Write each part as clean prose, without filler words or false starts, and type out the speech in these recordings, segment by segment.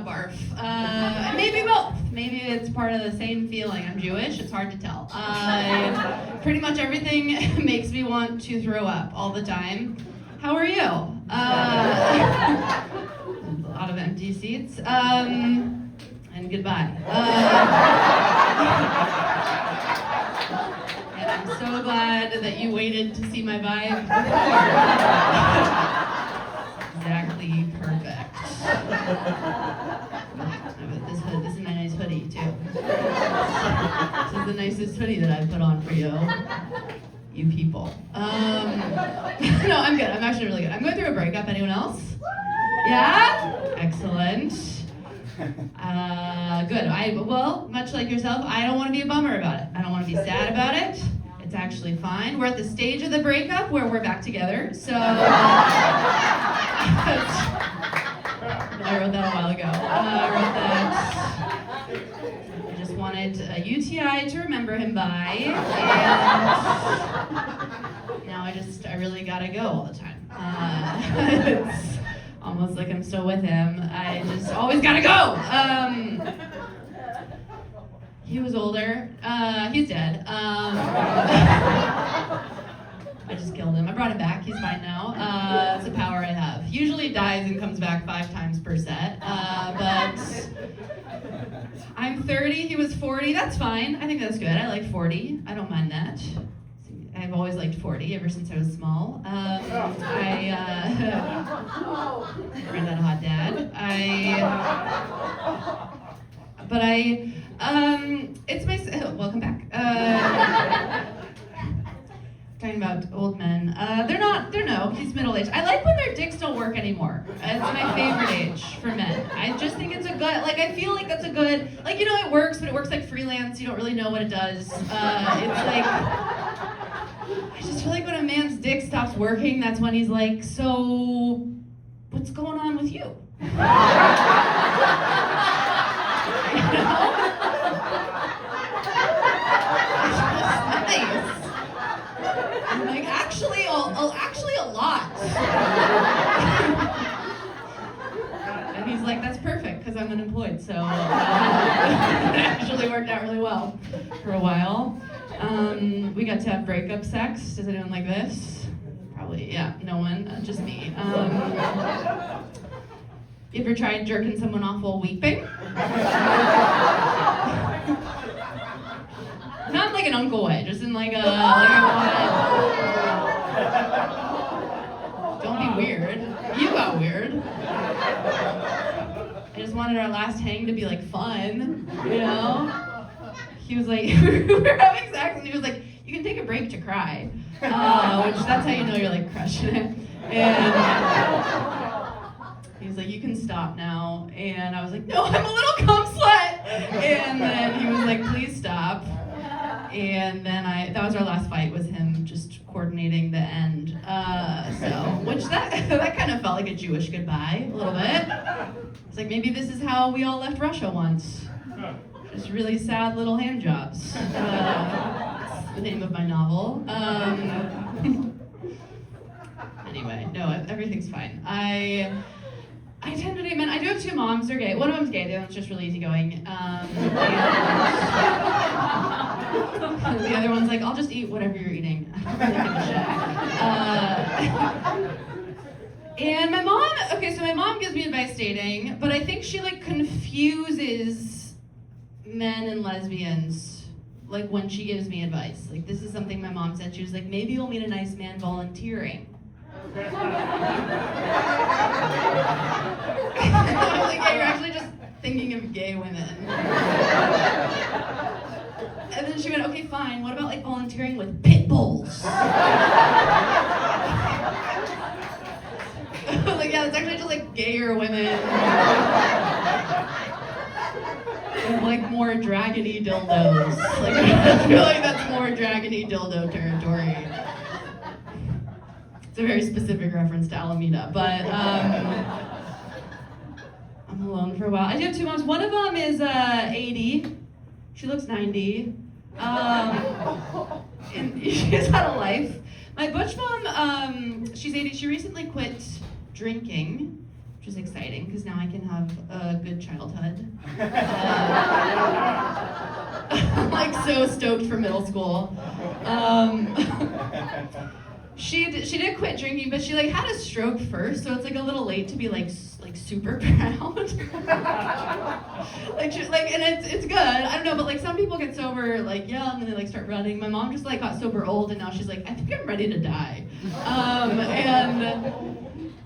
barf. Maybe both. Maybe it's part of the same feeling. I'm Jewish, it's hard to tell. Pretty much everything makes me want to throw up all the time. How are you? A lot of empty seats. And goodbye. And I'm so glad that you waited to see my vibe before. Exactly perfect. This is my nice hoodie too. This is the nicest hoodie that I've put on for you. You people. No, I'm good. I'm actually really good. I'm going through a breakup. Anyone else? Yeah? Excellent. Good. Well, much like yourself, I don't want to be a bummer about it. I don't want to be sad about it. It's actually fine. We're at the stage of the breakup where we're back together. So I wrote that a while ago. I wrote that. I just wanted a UTI to remember him by, and now I really gotta go all the time. It's almost like I'm still with him. I just always gotta go. He was older. He's dead. I just killed him. I brought him back. He's fine now. It's a power I have. Usually dies and comes back 5 times per set. But I'm 30. He was 40. That's fine. I think that's good. I like 40. I don't mind that. I've always liked 40 ever since I was small. I ran out of hot dad. It's my, welcome back. Talking about old men. He's middle-aged. I like when their dicks don't work anymore. It's my favorite age for men. I just think it's a good, I feel like that's a good, it works, but it works like freelance. You don't really know what it does. I just feel like when a man's dick stops working, that's when he's like, so, what's going on with you? You know? It's just nice. I'm like, actually a lot. And he's like, that's perfect, because I'm unemployed, so it actually worked out really well for a while. We got to have breakup sex. Does anyone like this? Probably, yeah, no one, just me. You ever tried jerking someone off while weeping? Not like an uncle way, just in like a don't be weird. You got weird. I just wanted our last hang to be like fun, you know? He was like, we were having sex, and he was like, you can take a break to cry, which that's how you know you're like crushing it. And he was like, you can stop now. And I was like, no, I'm a little cum slut. And then he was like, please stop. And then that was our last fight, was him just coordinating the end. Which that kind of felt like a Jewish goodbye, a little bit. It's like, maybe this is how we all left Russia once. Just really sad little hand jobs. That's the name of my novel. Anyway, no, everything's fine. I tend to date men. I do have 2 moms. They're gay. One of them's gay. The other one's just really easygoing. And the other one's like, I'll just eat whatever you're eating. I don't really give a shit. And my mom, so my mom gives me advice dating, but I think she confuses men and lesbians, when she gives me advice. This is something my mom said. She was like, maybe you'll meet a nice man volunteering. I was like, yeah, you're actually just thinking of gay women. And then she went, okay, fine, what about volunteering with pit bulls? I was like, yeah, it's actually just gayer women. With more dragony dildos. I feel like that's more dragony dildo territory. It's a very specific reference to Alameda, but I'm alone for a while. I do have 2 moms. One of them is 80. She looks 90. And she's had a life. My butch mom, she's 80. She recently quit drinking, which is exciting because now I can have a good childhood. I'm like so stoked for middle school. She did quit drinking, but she like had a stroke first, so it's like a little late to be like super proud. And it's good. I don't know, but like some people get sober like young and they like start running. My mom just like got sober old, and now she's like, I think I'm ready to die. And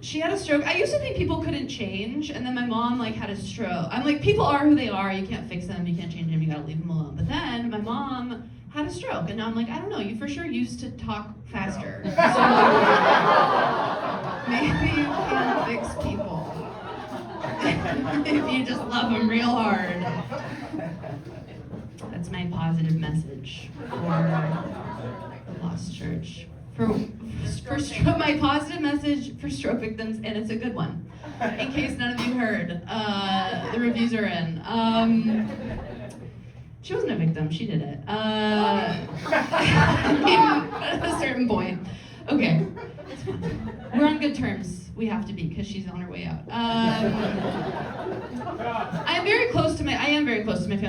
she had a stroke. I used to think people couldn't change, and then my mom like had a stroke. I'm like, people are who they are. You can't fix them. You can't change them. You gotta leave them alone. But then my mom had a stroke, and now I'm like, I don't know. You for sure used to talk faster. So maybe you can fix people if you just love them real hard. That's my positive message for the Lost Church. For my positive message for stroke victims, and it's a good one. In case none of you heard, the reviews are in. She wasn't a victim, she did it. At a certain point. Okay, we're on good terms. We have to be, because she's on her way out. I am very close to my family.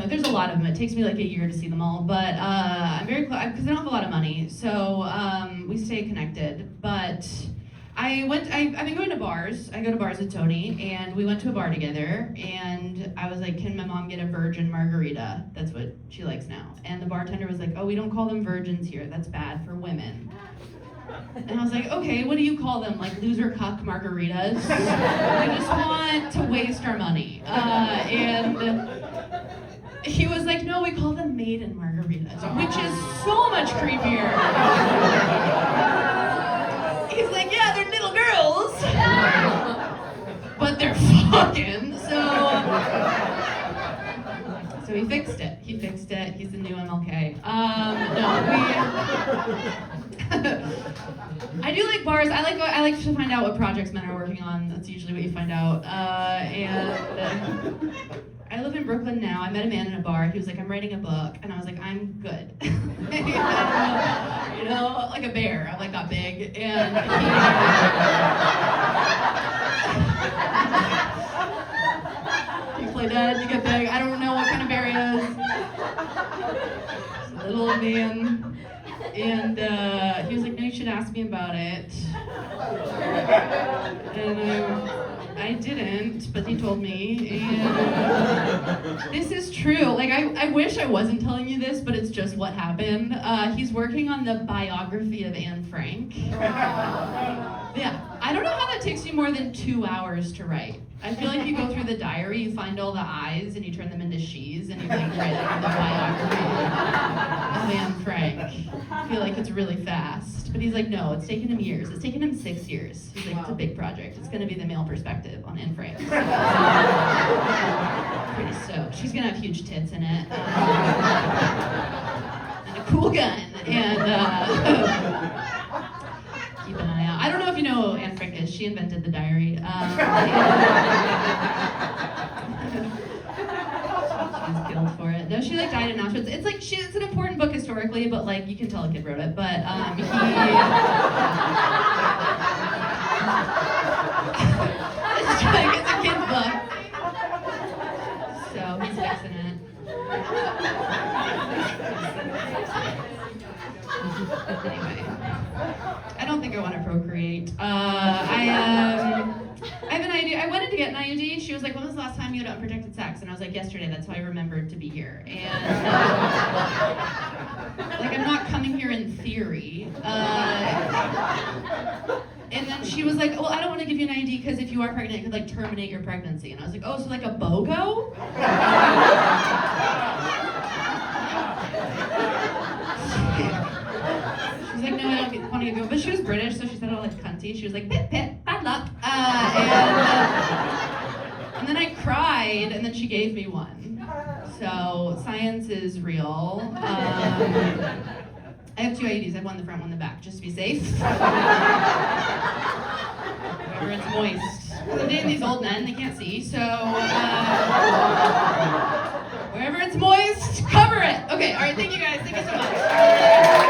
There's a lot of them. It takes me like a year to see them all, but I'm very close, because I don't have a lot of money, so we stay connected. But I've been going to bars. I go to bars with Tony, and we went to a bar together, and I was like, can my mom get a virgin margarita? That's what she likes now. And the bartender was like, oh, we don't call them virgins here. That's bad for women. And I was like, okay, what do you call them? Like loser cuck margaritas? I just want to waste our money. And he was like, no, we call them maiden margaritas, which is so much creepier. He's like, yeah, they're little girls, but they're fucking, so he fixed it. He's the new MLK. I do like bars. I like to find out what projects men are working on. That's usually what you find out. And I live in Brooklyn now. I met a man in a bar. He was like, I'm writing a book. And I was like, I'm good. You know, like a bear. I like got big. And you play dead, you get big. I don't know what kind of bear he is. He's a little man. And he was like, no, you should ask me about it. And I didn't, but he told me. And this is true. Like, I wish I wasn't telling you this, but it's just what happened. He's working on the biography of Anne Frank. Yeah, I don't know how that takes you more than 2 hours to write. I feel like you go through the diary, you find all the I's, and you turn them into she's, and you like write like the biography of Anne Frank. I feel like it's really fast. But he's like, no, it's taken him years. It's taken him 6 years. He's like, it's a big project. It's gonna be the male perspective on Anne Frank. Pretty stoked. She's gonna have huge tits in it. And a cool gun. And keep an eye out. I don't know if you know who Anne Frank is. She invented the diary. She's killed for it. No, she like died in Auschwitz. It's like it's an important book historically, but like you can tell a kid wrote it. But he. It's a kid's book. So he's fixing it. Anyway. I don't think I want to procreate. I have an idea. I wanted to get an IUD. She was like, when was the last time you had unprotected sex? And I was like, yesterday. That's how I remembered to be here. And like, I'm not coming here in theory. And then she was like, well, I don't want to give you an IUD because if you are pregnant, it could like terminate your pregnancy. And I was like, oh, so like a BOGO? She's like, no, I don't want to give you one. But she was British, so she said it all like cunty. She was like, pit, pit, bad luck. And then I cried, and then she gave me one. So science is real. I have 2 IUDs. I have one in the front, one in the back, just to be safe. Wherever it's moist. I'm dating these old men, they can't see, so wherever it's moist, cover it. Okay, all right, thank you guys. Thank you so much.